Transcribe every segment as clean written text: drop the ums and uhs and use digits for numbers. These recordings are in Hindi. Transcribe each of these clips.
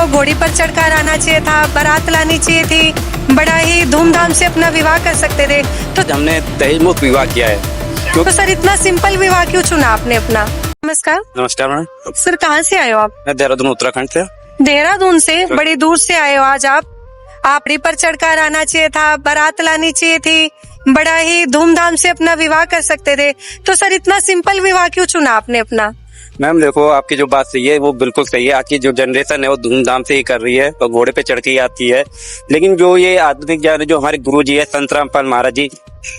को घोड़ी पर चढ़कर आना चाहिए था, बारात लानी चाहिए थी, बड़ा ही धूमधाम से अपना विवाह कर सकते थे। तो हमने दहेज मुक्त विवाह किया है। सर इतना सिंपल विवाह क्यों चुना आपने अपना? नमस्कार। नमस्कार मैडम। सर कहाँ से आए हो आप? मैं देहरादून उत्तराखंड से। देहरादून से? बड़ी दूर से आए हो आज आप। घोड़ी पर चढ़कर आना चाहिए था, बारात लानी चाहिए थी, बड़ा ही धूमधाम से अपना विवाह कर सकते थे। तो सर इतना सिंपल विवाह क्यों चुना आपने अपना? मैम देखो, आपकी जो बात सही है वो बिल्कुल सही है। आज की जो जनरेशन है वो धूमधाम से ही कर रही है और घोड़े पे चढ़ के ही आती है। लेकिन जो ये आधुनिक ज्ञान है, जो हमारे गुरु जी है संत रामपाल महाराज जी,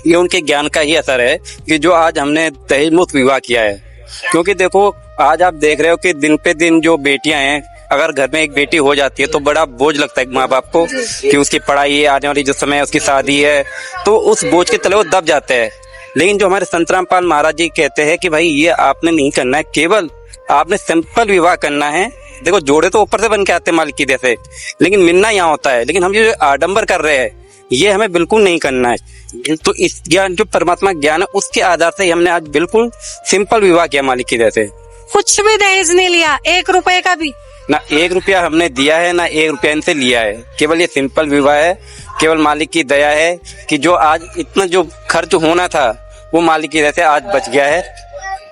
ये उनके ज्ञान का ही असर है कि जो आज हमने दहेज मुक्त विवाह किया है। क्योंकि देखो, आज आप देख रहे हो कि दिन पे दिन जो बेटियां हैं, अगर घर में एक बेटी हो जाती है तो बड़ा बोझ लगता है माँ बाप को कि उसकी पढ़ाई है, आने वाली जो समय है उसकी शादी है, तो उस बोझ के तले वो दब जाते हैं। लेकिन जो हमारे संत रामपाल महाराज जी कहते हैं कि भाई ये आपने नहीं करना है, केवल आपने सिंपल विवाह करना है। देखो, जोड़े तो ऊपर से बन के आते हैं मालिक की जैसे, लेकिन मिलना यहाँ होता है। लेकिन हम ये आडंबर कर रहे हैं, ये हमें बिल्कुल नहीं करना है। तो इस ज्ञान, जो परमात्मा ज्ञान है, उसके आधार से हमने आज बिल्कुल सिंपल विवाह किया मालिक की जैसे। कुछ भी दहेज नहीं लिया, 1 रुपए का भी? ना 1 रुपया हमने दिया है, ना 1 रुपया इनसे लिया है। केवल ये सिंपल विवाह है। केवल मालिक की दया है कि जो आज इतना जो खर्च होना था वो मालिक की दया से आज बच गया है।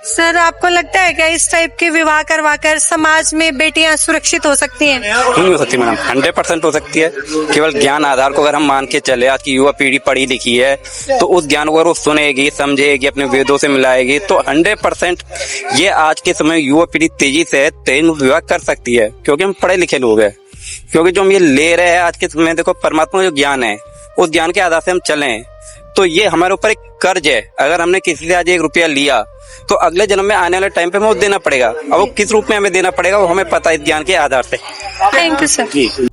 सर आपको लगता है क्या इस टाइप के विवाह करवाकर समाज में बेटियां सुरक्षित हो सकती हैं? क्यों नहीं हो सकती मैडम? 100% हो सकती है। केवल ज्ञान आधार को अगर हम मान के चले, आज की युवा पीढ़ी पढ़ी लिखी है, तो उस ज्ञान को अगर वो सुनेगी, समझेगी, अपने वेदों से मिलाएगी, तो 100% ये आज के समय युवा पीढ़ी तेजी से दहेज मुक्त विवाह कर सकती है। क्योंकि हम पढ़े लिखे लोग हैं। क्योंकि जो हम ये ले रहे हैं आज के समय, देखो परमात्मा का जो ज्ञान है उस ज्ञान के आधार से हम चलें, तो ये हमारे ऊपर एक कर्ज है। अगर हमने किसी से आज 1 रुपया लिया तो अगले जन्म में आने वाले टाइम पे हमें वो देना पड़ेगा। अब वो किस रूप में हमें देना पड़ेगा वो हमें पता है इस ज्ञान के आधार से। Thank you sir.